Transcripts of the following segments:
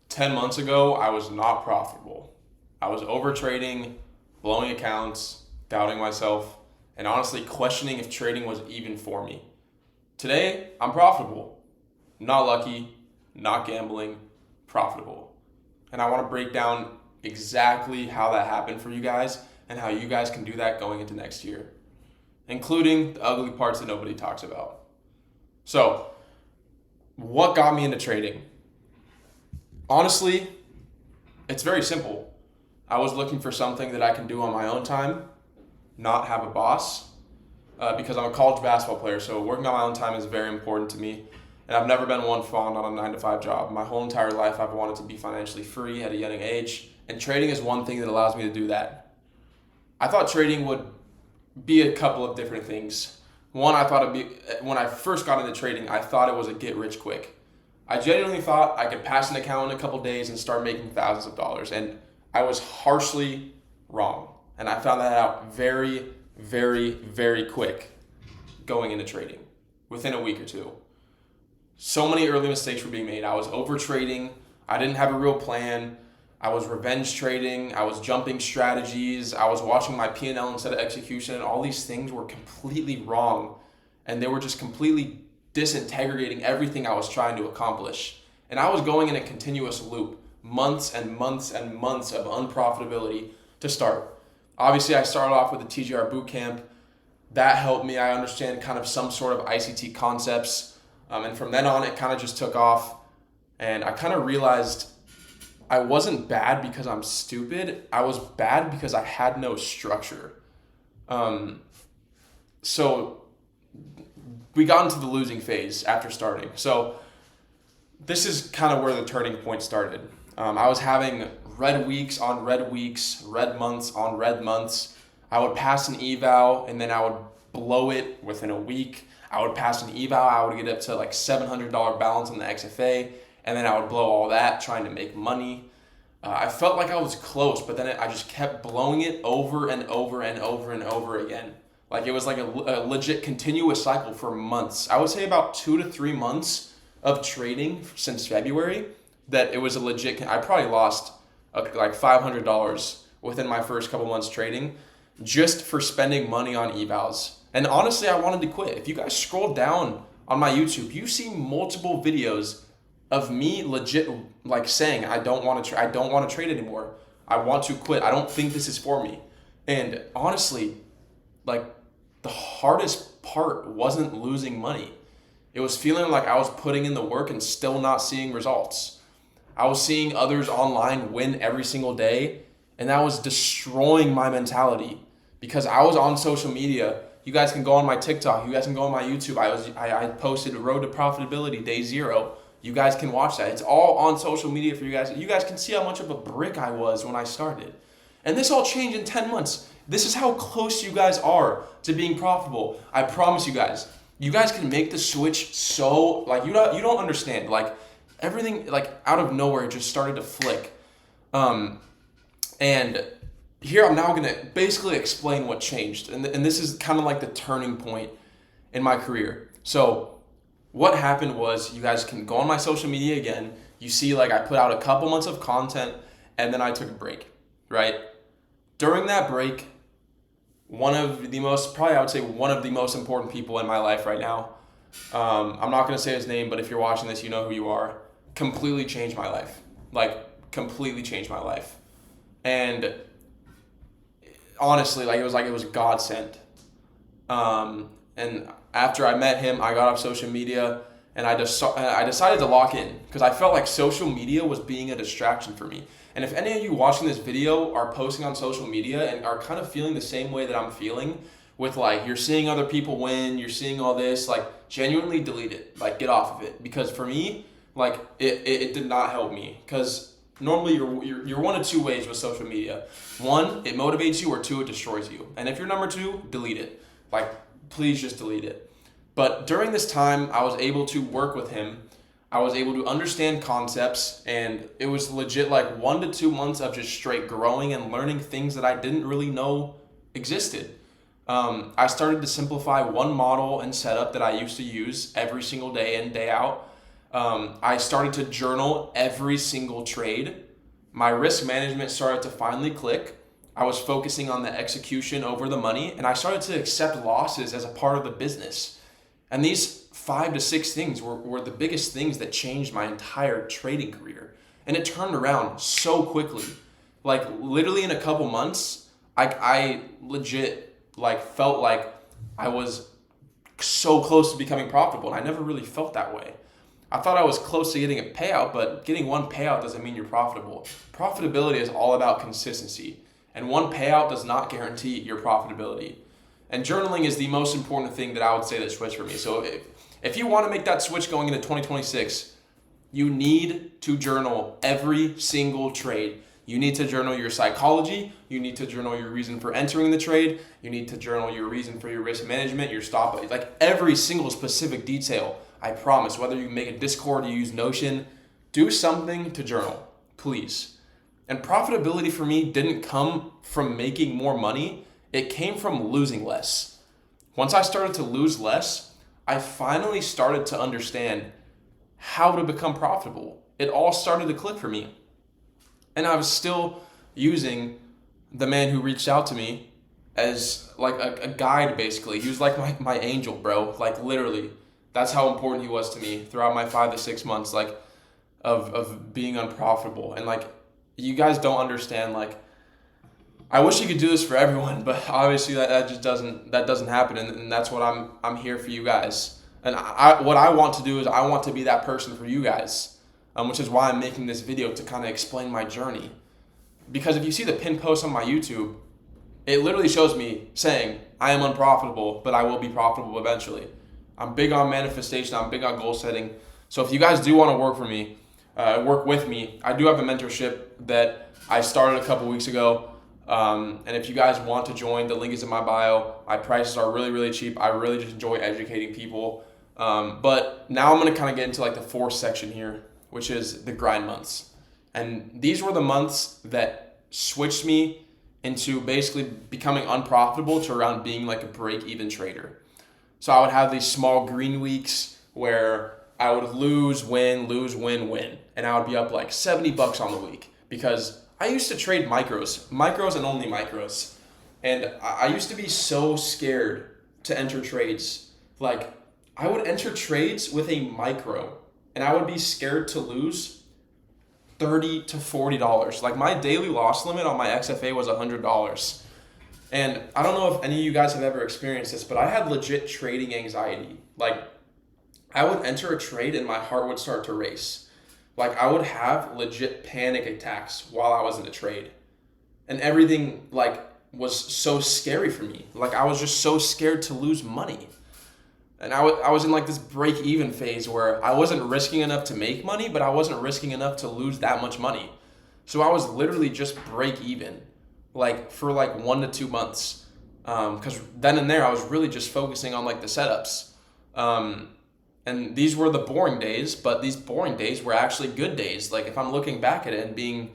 10 months ago, I was not profitable. I was over trading, blowing accounts, doubting myself, and honestly questioning if trading was even for me. Today, I'm profitable. Not lucky, not gambling, profitable. And I want to break down exactly how that happened for you guys and how you guys can do that going into next year, including the ugly parts that nobody talks about. So, what got me into trading? Honestly, it's very simple. I was looking for something that I can do on my own time, not have a boss, because I'm a college basketball player, so working on my own time is very important to me. And I've never been one fond on a 9 to 5 job. My whole entire life, I've wanted to be financially free at a young age, and trading is one thing that allows me to do that. I thought trading would be a couple of different things. One, I thought it'd be, when I first got into trading, I thought it was a get rich quick. I genuinely thought I could pass an account in a couple days and start making thousands of dollars, and I was harshly wrong. And I found that out very, very, very quick going into trading within a week or two. So many early mistakes were being made. I was over trading. I didn't have a real plan. I was revenge trading. I was jumping strategies. I was watching my P&L instead of execution. And all these things were completely wrong. And they were just completely disintegrating everything I was trying to accomplish. And I was going in a continuous loop, months and months and months of unprofitability to start. Obviously, I started off with the TGR bootcamp. That helped me. I understand kind of some sort of ICT concepts. And from then on, it kind of just took off. And I kind of realized I wasn't bad because I'm stupid. I was bad because I had no structure. So we got into the losing phase after starting. So this is kind of where the turning point started. I was having red weeks on red weeks, red months on red months. I would pass an eval and then I would blow it within a week. I would pass an eval, I would get up to like $700 balance on the XFA, and then I would blow all that trying to make money. I felt like I was close, but then I just kept blowing it over and over and over and over again. Like it was like a legit continuous cycle for months. I would say about 2 to 3 months of trading since February that it was a legit, I probably lost like $500 within my first couple months trading just for spending money on evals. And honestly, I wanted to quit. If you guys scroll down on my YouTube, you see multiple videos of me legit like saying I don't want to trade anymore. I want to quit. I don't think this is for me. And honestly, like the hardest part wasn't losing money. It was feeling like I was putting in the work and still not seeing results. I was seeing others online win every single day, and that was destroying my mentality because I was on social media. You guys can go on my TikTok. You guys can go on my YouTube. I posted Road to Profitability Day 0. You guys can watch that. It's all on social media for you guys. You guys can see how much of a brick I was when I started. And this all changed in 10 months. This is how close you guys are to being profitable. I promise you guys. You guys can make the switch so, like, you don't understand. Like, everything, like, out of nowhere just started to flick. And here I'm now going to basically explain what changed. And this is kind of like the turning point in my career. So what happened was, you guys can go on my social media again. You see, like, I put out a couple months of content and then I took a break, right? During that break, one of the most important people in my life right now, I'm not going to say his name, but if you're watching this, you know who you are, completely changed my life. Like, completely changed my life. And honestly, it was God sent. And after I met him, I got off social media and I decided to lock in because I felt like social media was being a distraction for me. And if any of you watching this video are posting on social media and are kind of feeling the same way that I'm feeling with, like, you're seeing other people win, you're seeing all this, like, genuinely delete it, like, get off of it. Because for me, like, it did not help me because normally you're one of two ways with social media. One, it motivates you, or two, it destroys you. And if you're number two, delete it. Like, please just delete it. But during this time, I was able to work with him. I was able to understand concepts, and it was legit like 1 to 2 months of just straight growing and learning things that I didn't really know existed. I started to simplify one model and setup that I used to use every single day in, day out. I started to journal every single trade. My risk management started to finally click. I was focusing on the execution over the money, and I started to accept losses as a part of the business. And these 5 to 6 things were the biggest things that changed my entire trading career. And it turned around so quickly. Like literally in a couple months, I legit felt like I was so close to becoming profitable. And I never really felt that way. I thought I was close to getting a payout, but getting one payout doesn't mean you're profitable. Profitability is all about consistency. And one payout does not guarantee your profitability. And journaling is the most important thing that I would say that switched for me. So if you want to make that switch going into 2026, you need to journal every single trade. You need to journal your psychology. You need to journal your reason for entering the trade. You need to journal your reason for your risk management, your stop, like every single specific detail. I promise, whether you make a Discord, you use Notion, do something to journal, please. And profitability for me didn't come from making more money. It came from losing less. Once I started to lose less, I finally started to understand how to become profitable. It all started to click for me. And I was still using the man who reached out to me as like a guide, basically. He was like my angel, bro. Like literally, that's how important he was to me throughout my 5 to 6 months, like of being unprofitable. And like, you guys don't understand, like, I wish you could do this for everyone, but obviously that just doesn't happen. And that's what I'm here for you guys. And what I want to do is I want to be that person for you guys, which is why I'm making this video to kind of explain my journey. Because if you see the pinned post on my YouTube, it literally shows me saying, I am unprofitable, but I will be profitable eventually. I'm big on manifestation. I'm big on goal setting. So if you guys do want to work with me, I do have a mentorship that I started a couple weeks ago. And if you guys want to join, the link is in my bio. My prices are really, really cheap. I really just enjoy educating people. But now I'm going to kind of get into like the fourth section here, which is the grind months. And these were the months that switched me into basically becoming unprofitable to around being like a break-even trader. So I would have these small green weeks where I would lose, win, win. And I would be up like $70 on the week because I used to trade micros and only micros. And I used to be so scared to enter trades. Like I would enter trades with a micro and I would be scared to lose $30 to $40. Like my daily loss limit on my XFA was $100. And I don't know if any of you guys have ever experienced this, but I had legit trading anxiety. Like I would enter a trade and my heart would start to race. Like I would have legit panic attacks while I was in the trade. And everything like was so scary for me. Like I was just so scared to lose money. And I was in like this break-even phase where I wasn't risking enough to make money, but I wasn't risking enough to lose that much money. So I was literally just break even, like for like 1 to 2 months. Because then and there I was really just focusing on like the setups. And these were the boring days, but these boring days were actually good days. Like if I'm looking back at it and being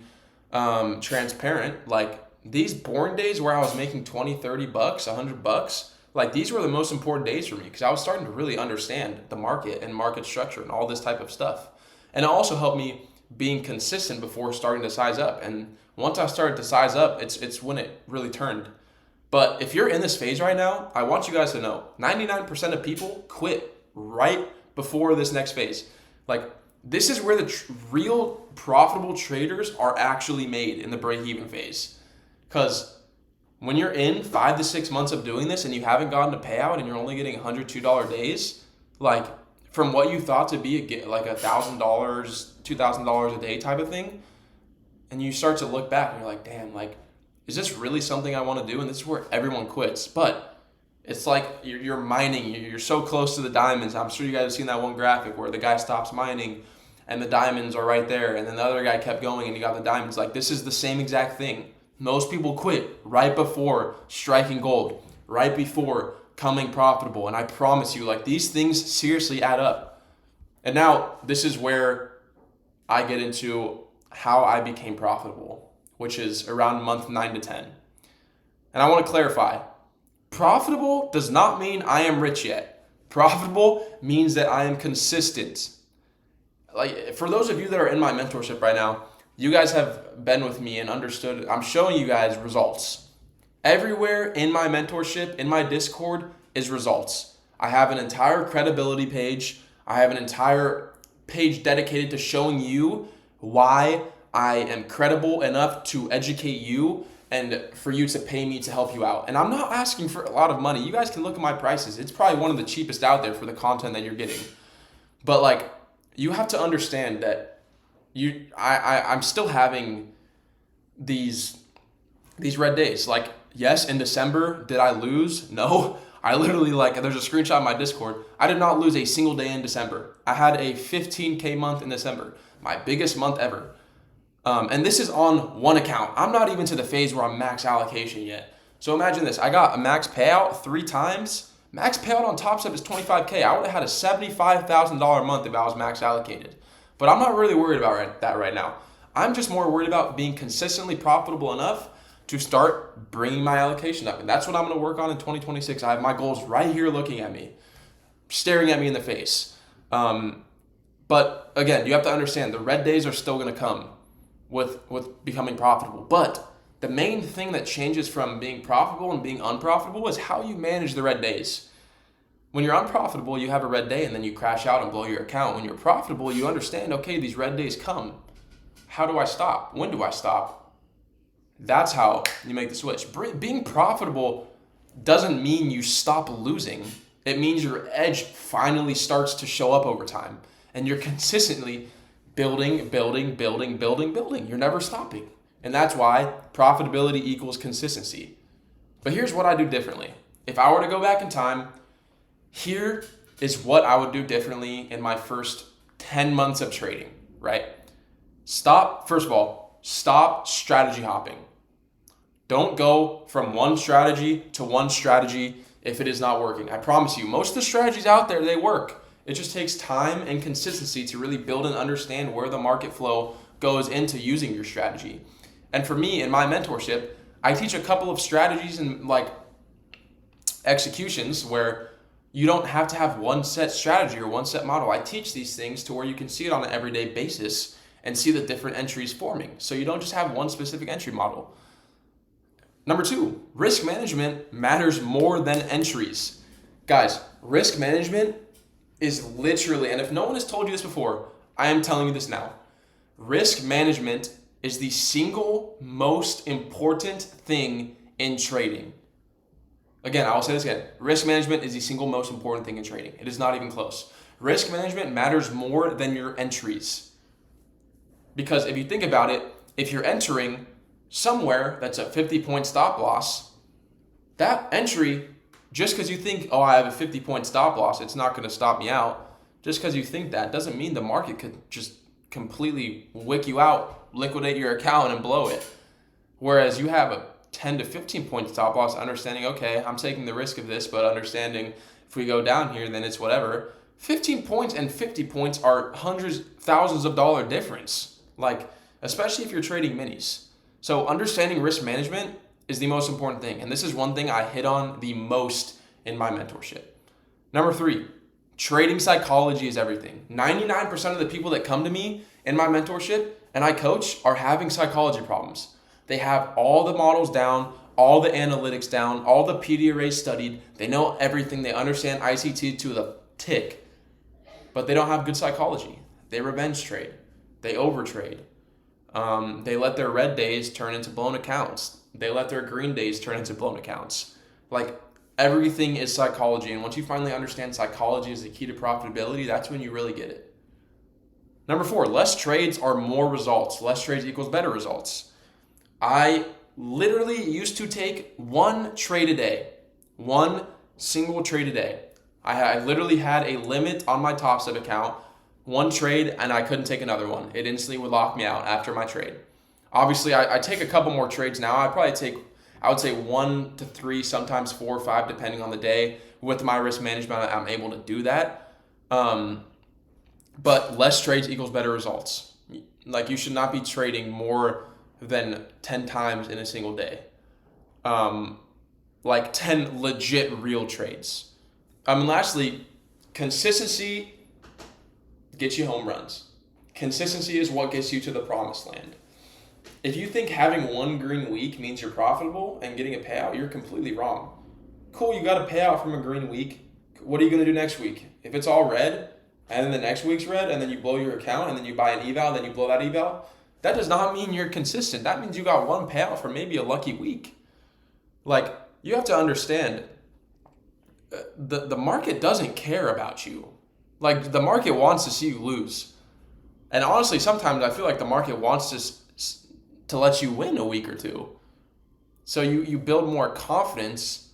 transparent, like these boring days where I was making $20, $30, $100, like these were the most important days for me because I was starting to really understand the market and market structure and all this type of stuff. And it also helped me being consistent before starting to size up. And once I started to size up, it's when it really turned. But if you're in this phase right now, I want you guys to know 99% of people quit right before this next phase. Like this is where the real profitable traders are actually made, in the break-even phase. Because when you're in 5 to 6 months of doing this and you haven't gotten a payout and you're only getting $100, $2 days, like from what you thought to be like $1,000, $2,000 a day type of thing, and you start to look back and you're like, damn, like, is this really something I want to do? And this is where everyone quits. But it's like you're mining. You're so close to the diamonds. I'm sure you guys have seen that one graphic where the guy stops mining and the diamonds are right there. And then the other guy kept going and he got the diamonds. Like this is the same exact thing. Most people quit right before striking gold, right before coming profitable. And I promise you, like these things seriously add up. And now this is where I get into how I became profitable, which is around month 9 to 10. And I want to clarify, profitable does not mean I am rich yet. Profitable means that I am consistent. like for those of you that are in my mentorship right now, you guys have been with me and understood. I'm showing you guys results. Everywhere in my mentorship, in my Discord, is results. I have an entire credibility page. I have an entire page dedicated to showing you why I am credible enough to educate you and for you to pay me to help you out. And I'm not asking for a lot of money. You guys can look at my prices. It's probably one of the cheapest out there for the content that you're getting. But like, you have to understand that I'm still having these red days. Like, yes, in December, did I lose? No. I literally, like, there's a screenshot in my Discord. I did not lose a single day in December. I had a 15K month in December, my biggest month ever. And this is on one account. I'm not even to the phase where I'm max allocation yet. So imagine this. I got a max payout 3 times. Max payout on Top Step is $25K. I would have had a $75,000 month if I was max allocated. But I'm not really worried about that right now. I'm just more worried about being consistently profitable enough to start bringing my allocation up. And that's what I'm going to work on in 2026. I have my goals right here looking at me, staring at me in the face. But again, you have to understand the red days are still going to come with becoming profitable. But the main thing that changes from being profitable and being unprofitable is how you manage the red days. When you're unprofitable, you have a red day and then you crash out and blow your account. When you're profitable, you understand, okay, these red days come. How do I stop? When do I stop? That's how you make the switch. Being profitable doesn't mean you stop losing. It means your edge finally starts to show up over time. And you're consistently building. You're never stopping. And that's why profitability equals consistency. But here's what I do differently. If I were to go back in time, here is what I would do differently in my first 10 months of trading, right? First of all, stop strategy hopping. Don't go from one strategy to one strategy if it is not working. I promise you, most of the strategies out there, they work. It just takes time and consistency to really build and understand where the market flow goes into using your strategy. And for me, in my mentorship, I teach a couple of strategies and like executions where you don't have to have one set strategy or one set model. I teach these things to where you can see it on an everyday basis and see the different entries forming. So you don't just have one specific entry model. Number 2, risk management matters more than entries. Guys, risk management is literally, and if no one has told you this before, I am telling you this now. Risk management is the single most important thing in trading. Again, I will say this again. Risk management is the single most important thing in trading. It is not even close. Risk management matters more than your entries. Because if you think about it, if you're entering somewhere that's a 50-point stop loss, that entry, just because you think, oh, I have a 50-point stop loss, it's not going to stop me out. Just because you think that doesn't mean the market could just completely wick you out, liquidate your account and blow it. Whereas you have a 10 to 15 point stop loss, understanding, okay, I'm taking the risk of this, but understanding if we go down here, then it's whatever. 15 points and 50 points are hundreds, thousands of dollar difference. Like, especially if you're trading minis. So understanding risk management is the most important thing. And this is one thing I hit on the most in my mentorship. Number 3, trading psychology is everything. 99% of the people that come to me in my mentorship and I coach are having psychology problems. They have all the models down, all the analytics down, all the PD arrays studied. They know everything. They understand ICT to the tick, but they don't have good psychology. They revenge trade. They overtrade. They let their red days turn into blown accounts. They let their green days turn into blown accounts. Like, everything is psychology. And once you finally understand psychology is the key to profitability, that's when you really get it. Number 4, less trades are more results. Less trades equals better results. I literally used to take one trade a day, one single trade a day. I literally had a limit on my Top Step account, one trade, and I couldn't take another one. It instantly would lock me out after my trade. Obviously, I take a couple more trades now. I would say 1 to 3, sometimes 4 or 5, depending on the day. With my risk management, I'm able to do that. But less trades equals better results. Like, you should not be trading more than 10 times in a single day. Like 10 legit real trades. Lastly, consistency gets you home runs. Consistency is what gets you to the promised land. If you think having one green week means you're profitable and getting a payout, you're completely wrong. Cool, you got a payout from a green week. What are you going to do next week? If it's all red, and then the next week's red, and then you blow your account, and then you buy an eval, then you blow that eval, that does not mean you're consistent. That means you got one payout for maybe a lucky week. Like, you have to understand, the market doesn't care about you. Like, the market wants to see you lose. And honestly, sometimes I feel like the market wants to let you win a week or two. So you build more confidence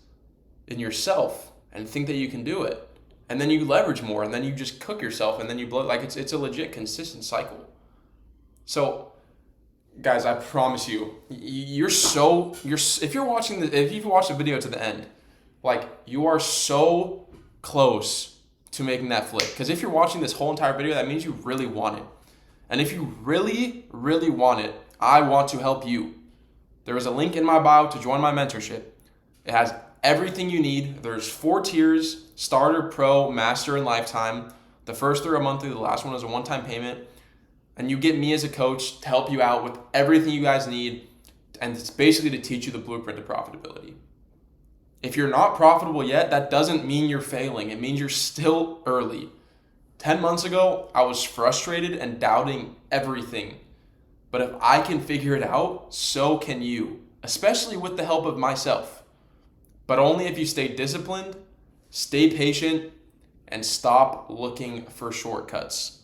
in yourself and think that you can do it. And then you leverage more, and then you just cook yourself, and then you blow. Like, it's a legit consistent cycle. So, guys, I promise you, if you've watched the video to the end, like, you are so close to making that flip. Because if you're watching this whole entire video, that means you really want it. And if you really, really want it, I want to help you. There is a link in my bio to join my mentorship. It has everything you need. There's 4 tiers: starter, pro, master, and lifetime. The first 3 are monthly, the last one is a one-time payment. And you get me as a coach to help you out with everything you guys need. And it's basically to teach you the blueprint to profitability. If you're not profitable yet, that doesn't mean you're failing. It means you're still early. 10 months ago, I was frustrated and doubting everything. But if I can figure it out, so can you, especially with the help of myself. But only if you stay disciplined, stay patient, and stop looking for shortcuts.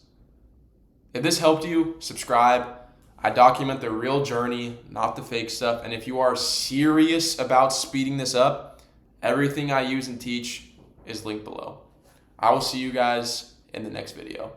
If this helped you, subscribe. I document the real journey, not the fake stuff. And if you are serious about speeding this up, everything I use and teach is linked below. I will see you guys in the next video.